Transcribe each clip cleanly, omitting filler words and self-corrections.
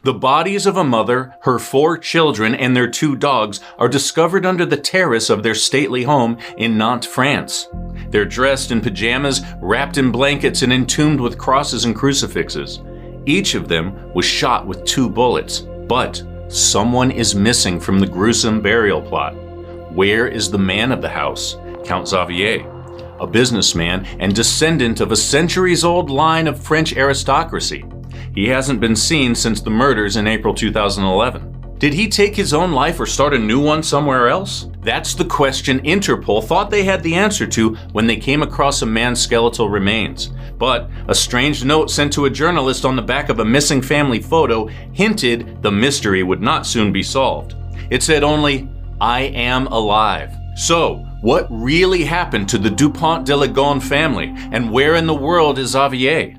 The bodies of a mother, her 4 children, and their 2 dogs are discovered under the terrace of their stately home in Nantes, France. They're dressed in pajamas, wrapped in blankets, and entombed with crosses and crucifixes. Each of them was shot with 2 bullets, but someone is missing from the gruesome burial plot. Where is the man of the house, Count Xavier? A businessman and descendant of a centuries-old line of French aristocracy. He hasn't been seen since the murders in April 2011. Did he take his own life or start a new one somewhere else? That's the question Interpol thought they had the answer to when they came across a man's skeletal remains. But a strange note sent to a journalist on the back of a missing family photo hinted the mystery would not soon be solved. It said only, "I am alive." So, what really happened to the Dupont de Ligonnès family, and where in the world is Xavier?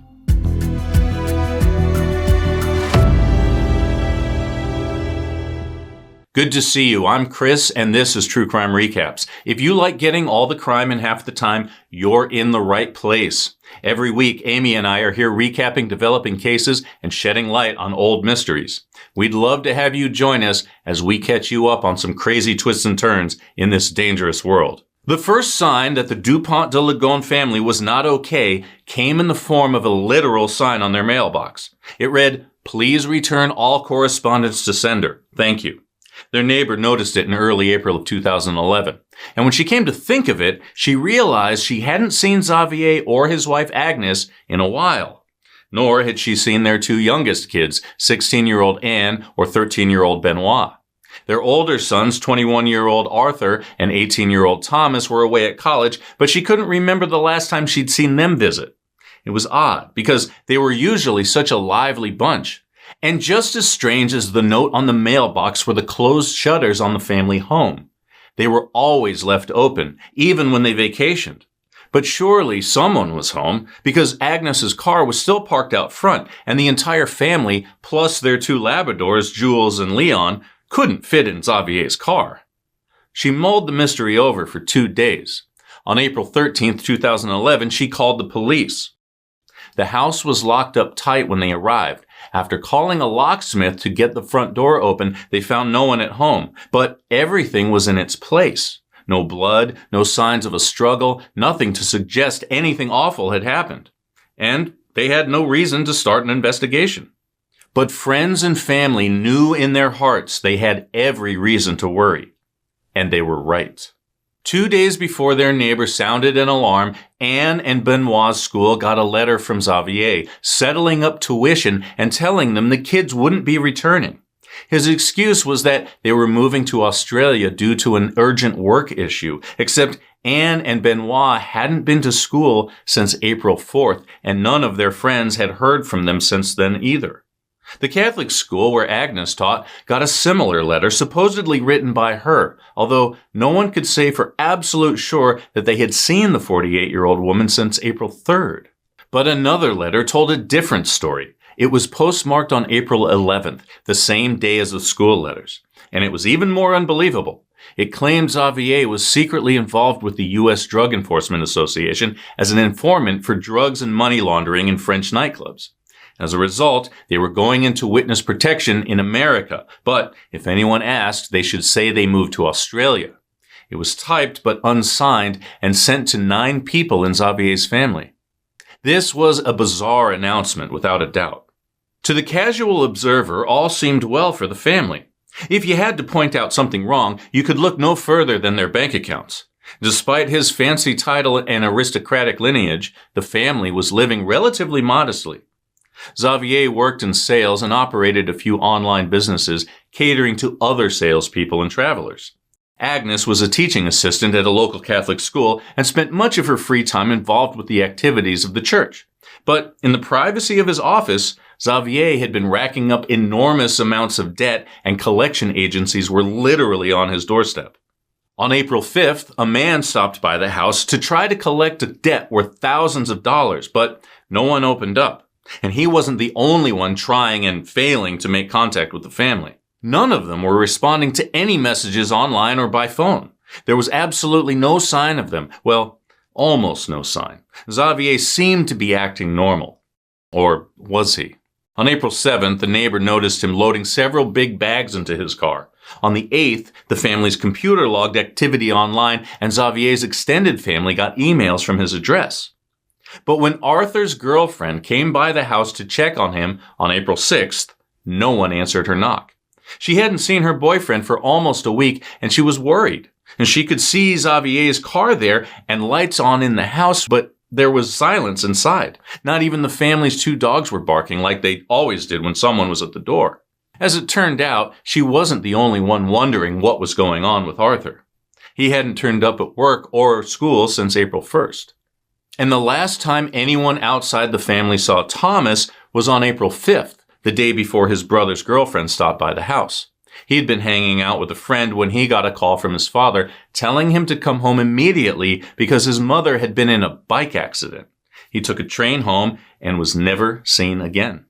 Good to see you. I'm Chris, and this is True Crime Recaps. If you like getting all the crime in half the time, you're in the right place. Every week, Amy and I are here recapping developing cases and shedding light on old mysteries. We'd love to have you join us as we catch you up on some crazy twists and turns in this dangerous world. The first sign that the Dupont de Ligonnès family was not okay came in the form of a literal sign on their mailbox. It read, "Please return all correspondence to sender. Thank you." Their neighbor noticed it in early April of 2011. And when she came to think of it, she realized she hadn't seen Xavier or his wife Agnes in a while. Nor had she seen their 2 youngest kids, 16-year-old Anne or 13-year-old Benoit. Their older sons, 21-year-old Arthur and 18-year-old Thomas, were away at college, but she couldn't remember the last time she'd seen them visit. It was odd, because they were usually such a lively bunch. And just as strange as the note on the mailbox were the closed shutters on the family home. They were always left open, even when they vacationed. But surely someone was home, because Agnes's car was still parked out front, and the entire family, plus their 2 Labradors, Jules and Leon, couldn't fit in Xavier's car. She mulled the mystery over for 2 days. On April 13th, 2011, she called the police. The house was locked up tight when they arrived. After calling a locksmith to get the front door open, they found no one at home, but everything was in its place. No blood, no signs of a struggle, nothing to suggest anything awful had happened. And they had no reason to start an investigation. But friends and family knew in their hearts they had every reason to worry. And they were right. 2 days before their neighbor sounded an alarm, Anne and Benoit's school got a letter from Xavier settling up tuition and telling them the kids wouldn't be returning. His excuse was that they were moving to Australia due to an urgent work issue, except Anne and Benoit hadn't been to school since April 4th, and none of their friends had heard from them since then either. The Catholic school where Agnes taught got a similar letter supposedly written by her, although no one could say for absolute sure that they had seen the 48-year-old woman since April 3rd. But another letter told a different story. It was postmarked on April 11th, the same day as the school letters. And it was even more unbelievable. It claimed Xavier was secretly involved with the U.S. Drug Enforcement Association as an informant for drugs and money laundering in French nightclubs. As a result, they were going into witness protection in America, but if anyone asked, they should say they moved to Australia. It was typed but unsigned and sent to 9 people in Xavier's family. This was a bizarre announcement, without a doubt. To the casual observer, all seemed well for the family. If you had to point out something wrong, you could look no further than their bank accounts. Despite his fancy title and aristocratic lineage, the family was living relatively modestly. Xavier worked in sales and operated a few online businesses catering to other salespeople and travelers. Agnes was a teaching assistant at a local Catholic school and spent much of her free time involved with the activities of the church. But in the privacy of his office, Xavier had been racking up enormous amounts of debt, and collection agencies were literally on his doorstep. On April 5th, a man stopped by the house to try to collect a debt worth thousands of dollars, but no one opened up. And he wasn't the only one trying and failing to make contact with the family. None of them were responding to any messages online or by phone. There was absolutely no sign of them. Well, almost no sign. Xavier seemed to be acting normal. Or was he? On April 7th, a neighbor noticed him loading several big bags into his car. On the 8th, the family's computer logged activity online, and Xavier's extended family got emails from his address. But when Arthur's girlfriend came by the house to check on him on April 6th, no one answered her knock. She hadn't seen her boyfriend for almost a week, and she was worried. And she could see Xavier's car there and lights on in the house, but there was silence inside. Not even the family's 2 dogs were barking like they always did when someone was at the door. As it turned out, she wasn't the only one wondering what was going on with Arthur. He hadn't turned up at work or school since April 1st. And the last time anyone outside the family saw Thomas was on April 5th, the day before his brother's girlfriend stopped by the house. He'd been hanging out with a friend when he got a call from his father telling him to come home immediately because his mother had been in a bike accident. He took a train home and was never seen again.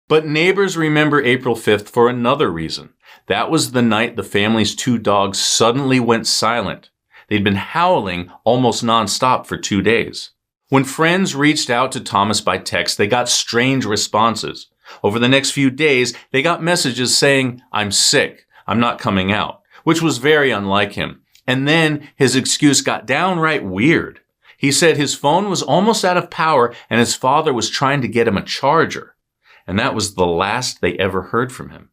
But neighbors remember April 5th for another reason. That was the night the family's 2 dogs suddenly went silent. They'd been howling almost nonstop for 2 days. When friends reached out to Thomas by text, they got strange responses. Over the next few days, they got messages saying, "I'm sick, I'm not coming out," which was very unlike him. And then his excuse got downright weird. He said his phone was almost out of power and his father was trying to get him a charger. And that was the last they ever heard from him.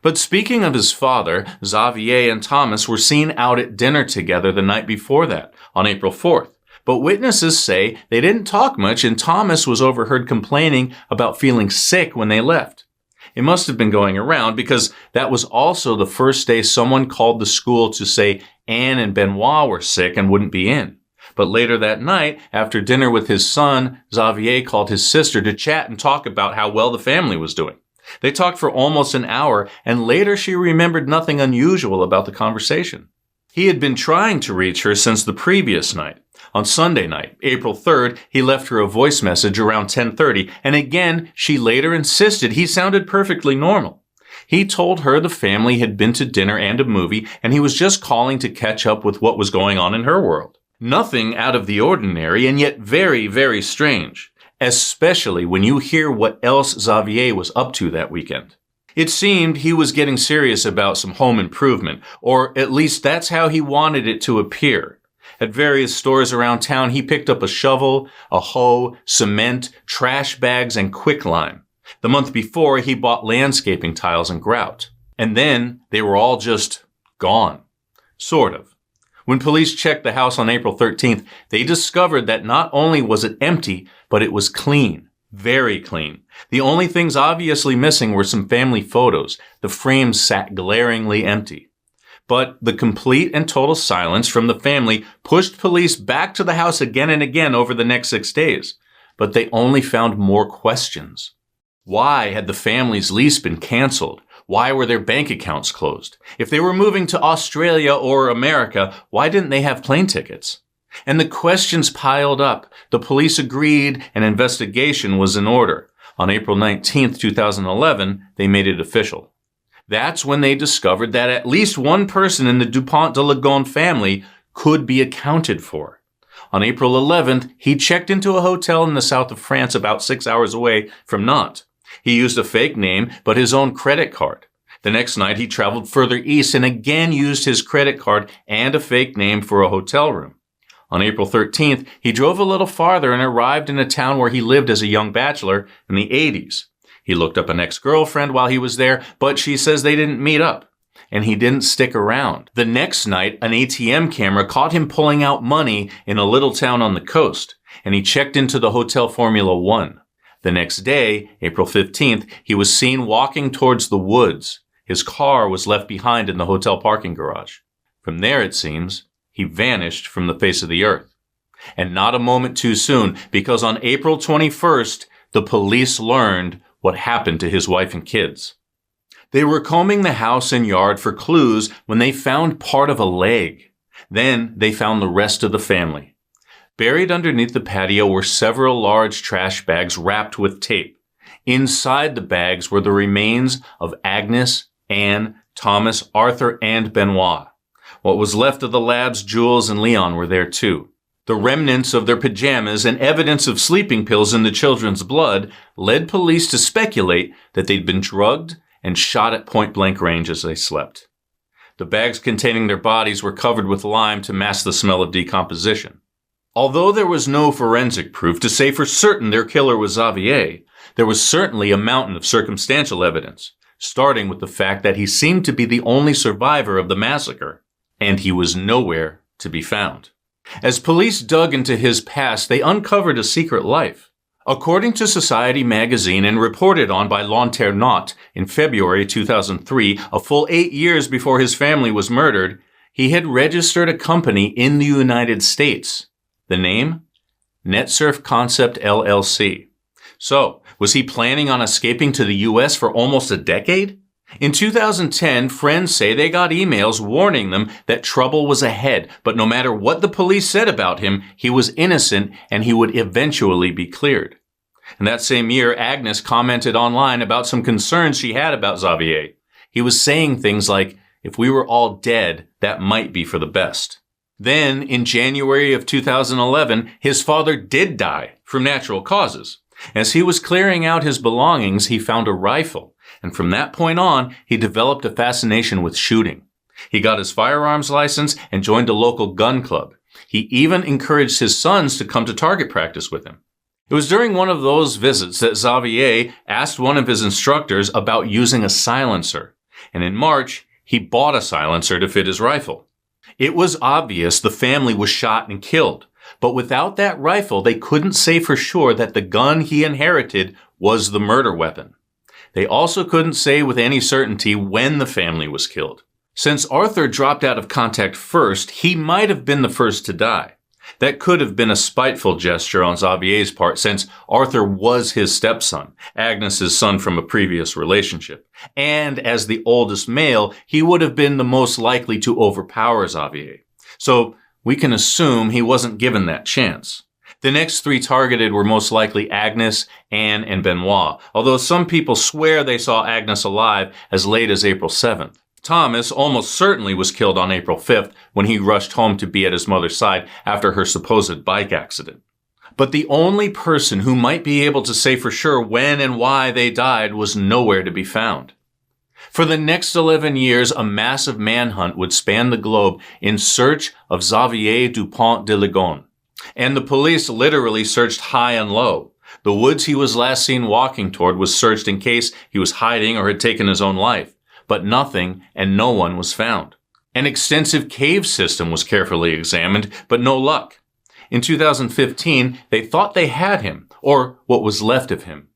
But speaking of his father, Xavier and Thomas were seen out at dinner together the night before that, on April 4th. But witnesses say they didn't talk much and Thomas was overheard complaining about feeling sick when they left. It must have been going around because that was also the first day someone called the school to say Anne and Benoit were sick and wouldn't be in. But later that night, after dinner with his son, Xavier called his sister to chat and talk about how well the family was doing. They talked for almost an hour, and later she remembered nothing unusual about the conversation. He had been trying to reach her since the previous night. On Sunday night, April 3rd, he left her a voice message around 10:30, and again, she later insisted he sounded perfectly normal. He told her the family had been to dinner and a movie, and he was just calling to catch up with what was going on in her world. Nothing out of the ordinary, and yet very, very strange, especially when you hear what else Xavier was up to that weekend. It seemed he was getting serious about some home improvement, or at least that's how he wanted it to appear. At various stores around town, he picked up a shovel, a hoe, cement, trash bags, and quicklime. The month before, he bought landscaping tiles and grout. And then they were all just gone. Sort of. When police checked the house on April 13th, they discovered that not only was it empty, but it was clean. Very clean. The only things obviously missing were some family photos. The frames sat glaringly empty. But the complete and total silence from the family pushed police back to the house again and again over the next 6 days. But they only found more questions. Why had the family's lease been canceled? Why were their bank accounts closed? If they were moving to Australia or America, why didn't they have plane tickets? And the questions piled up. The police agreed an investigation was in order. On April 19th, 2011, they made it official. That's when they discovered that at least one person in the Dupont de Ligonnès family could be accounted for. On April 11th, he checked into a hotel in the south of France about 6 hours away from Nantes. He used a fake name, but his own credit card. The next night, he traveled further east and again used his credit card and a fake name for a hotel room. On April 13th, he drove a little farther and arrived in a town where he lived as a young bachelor in the 80s. He looked up an ex-girlfriend while he was there, but she says they didn't meet up. And he didn't stick around. The next night, an ATM camera caught him pulling out money in a little town on the coast, and he checked into the Hotel Formula 1. The next day, April 15th, he was seen walking towards the woods. His car was left behind in the hotel parking garage. From there, it seems, he vanished from the face of the earth. And not a moment too soon, because on April 21st, the police learned what happened to his wife and kids. They were combing the house and yard for clues when they found part of a leg. Then they found the rest of the family. Buried underneath the patio were several large trash bags wrapped with tape. Inside the bags were the remains of Agnes, Anne, Thomas, Arthur, and Benoit. What was left of the labs, Jules, and Leon were there too. The remnants of their pajamas and evidence of sleeping pills in the children's blood led police to speculate that they'd been drugged and shot at point-blank range as they slept. The bags containing their bodies were covered with lime to mask the smell of decomposition. Although there was no forensic proof to say for certain their killer was Xavier, there was certainly a mountain of circumstantial evidence, starting with the fact that he seemed to be the only survivor of the massacre, and he was nowhere to be found. As police dug into his past, they uncovered a secret life. According to Society magazine and reported on by Nantes in February 2003, a full 8 years before his family was murdered, he had registered a company in the United States. The name? NetSurf Concept LLC. So, was he planning on escaping to the U.S. for almost a decade? In 2010, friends say they got emails warning them that trouble was ahead, but no matter what the police said about him, he was innocent and he would eventually be cleared. And that same year, Agnes commented online about some concerns she had about Xavier. He was saying things like, "If we were all dead, that might be for the best." Then, in January of 2011, his father did die from natural causes. As he was clearing out his belongings, he found a rifle, and from that point on, he developed a fascination with shooting. He got his firearms license and joined a local gun club. He even encouraged his sons to come to target practice with him. It was during one of those visits that Xavier asked one of his instructors about using a silencer, and in March, he bought a silencer to fit his rifle. It was obvious the family was shot and killed, but without that rifle, they couldn't say for sure that the gun he inherited was the murder weapon. They also couldn't say with any certainty when the family was killed. Since Arthur dropped out of contact first, he might have been the first to die. That could have been a spiteful gesture on Xavier's part, since Arthur was his stepson, Agnes's son from a previous relationship. And as the oldest male, he would have been the most likely to overpower Xavier. So we can assume he wasn't given that chance. The next three targeted were most likely Agnes, Anne, and Benoit, although some people swear they saw Agnes alive as late as April 7th. Thomas almost certainly was killed on April 5th when he rushed home to be at his mother's side after her supposed bike accident. But the only person who might be able to say for sure when and why they died was nowhere to be found. For the next 11 years, a massive manhunt would span the globe in search of Xavier Dupont de Ligonnès. And the police literally searched high and low. The woods he was last seen walking toward was searched in case he was hiding or had taken his own life. But nothing and no one was found. An extensive cave system was carefully examined, but no luck. In 2015, they thought they had him, or what was left of him.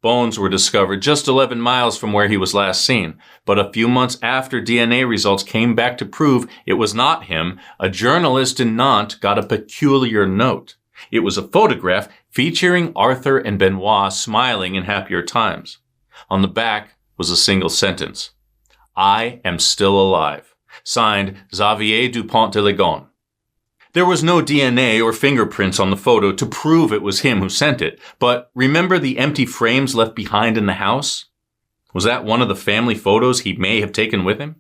Bones were discovered just 11 miles from where he was last seen, but a few months after DNA results came back to prove it was not him, a journalist in Nantes got a peculiar note. It was a photograph featuring Arthur and Benoit smiling in happier times. On the back was a single sentence: "I am still alive." Signed, Xavier Dupont de Ligonnès. There was no DNA or fingerprints on the photo to prove it was him who sent it, but remember the empty frames left behind in the house? Was that one of the family photos he may have taken with him?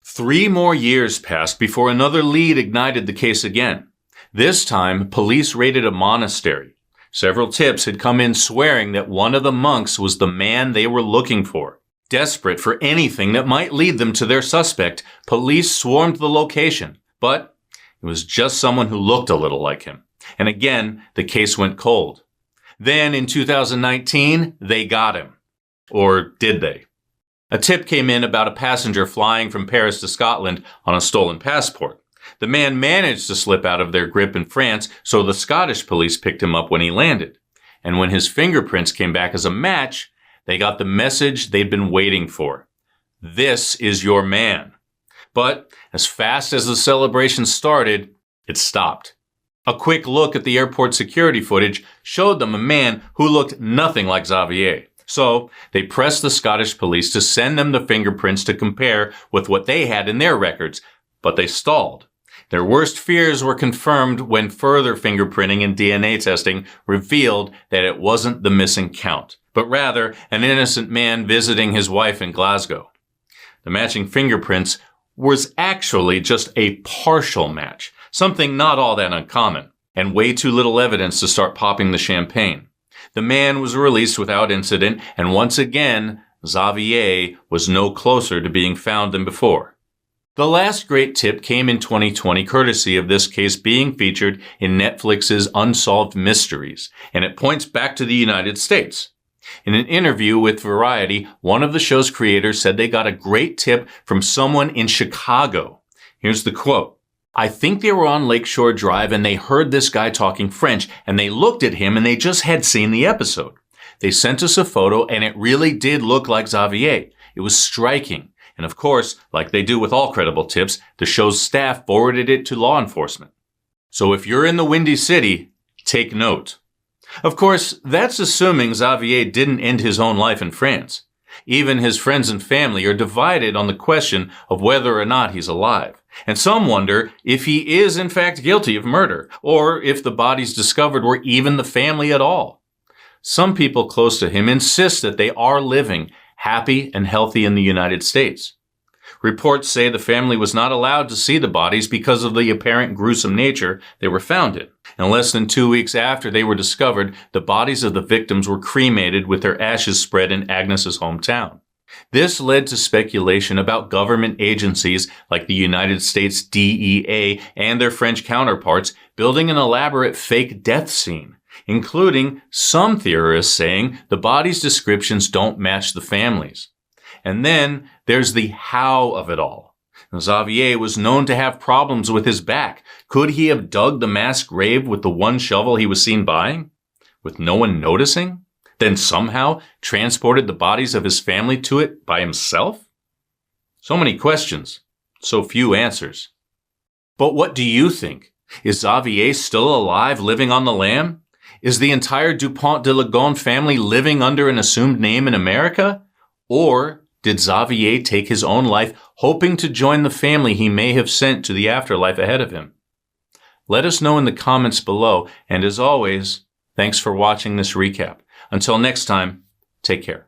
3 more years passed before another lead ignited the case again. This time, police raided a monastery. Several tips had come in swearing that one of the monks was the man they were looking for. Desperate for anything that might lead them to their suspect, police swarmed the location, but it was just someone who looked a little like him. And again, the case went cold. Then in 2019, they got him. Or did they? A tip came in about a passenger flying from Paris to Scotland on a stolen passport. The man managed to slip out of their grip in France, so the Scottish police picked him up when he landed. And when his fingerprints came back as a match, they got the message they'd been waiting for. This is your man. But as fast as the celebration started, it stopped. A quick look at the airport security footage showed them a man who looked nothing like Xavier. So they pressed the Scottish police to send them the fingerprints to compare with what they had in their records, but they stalled. Their worst fears were confirmed when further fingerprinting and DNA testing revealed that it wasn't the missing Count, but rather an innocent man visiting his wife in Glasgow. The matching fingerprints was actually just a partial match, something not all that uncommon. and way too little evidence to start popping the champagne. The man was released without incident, and once again, Xavier was no closer to being found than before. The last great tip came in 2020, courtesy of this case being featured in Netflix's Unsolved Mysteries, and it points back to the United States. In an interview with Variety, one of the show's creators said they got a great tip from someone in Chicago. Here's the quote. "I think they were on Lakeshore Drive and they heard this guy talking French and they looked at him and they just had seen the episode. They sent us a photo and it really did look like Xavier. It was striking. And of course, like they do with all credible tips, the show's staff forwarded it to law enforcement. So if you're in the Windy City, take note." Of course, that's assuming Xavier didn't end his own life in France. Even his friends and family are divided on the question of whether or not he's alive. And some wonder if he is in fact guilty of murder, or if the bodies discovered were even the family at all. Some people close to him insist that they are living happy and healthy in the United States. Reports say the family was not allowed to see the bodies because of the apparent gruesome nature they were found in. And less than 2 weeks after they were discovered, the bodies of the victims were cremated with their ashes spread in Agnes's hometown. This led to speculation about government agencies like the United States DEA and their French counterparts building an elaborate fake death scene, including some theorists saying the bodies' descriptions don't match the families. And then there's the how of it all. Xavier was known to have problems with his back. Could he have dug the mass grave with the one shovel he was seen buying? With no one noticing? Then somehow transported the bodies of his family to it by himself? So many questions, so few answers. But what do you think? Is Xavier still alive, living on the lam? Is the entire Dupont de Ligonnès family living under an assumed name in America? Or did Xavier take his own life, hoping to join the family he may have sent to the afterlife ahead of him? Let us know in the comments below, and as always, thanks for watching this recap. Until next time, take care.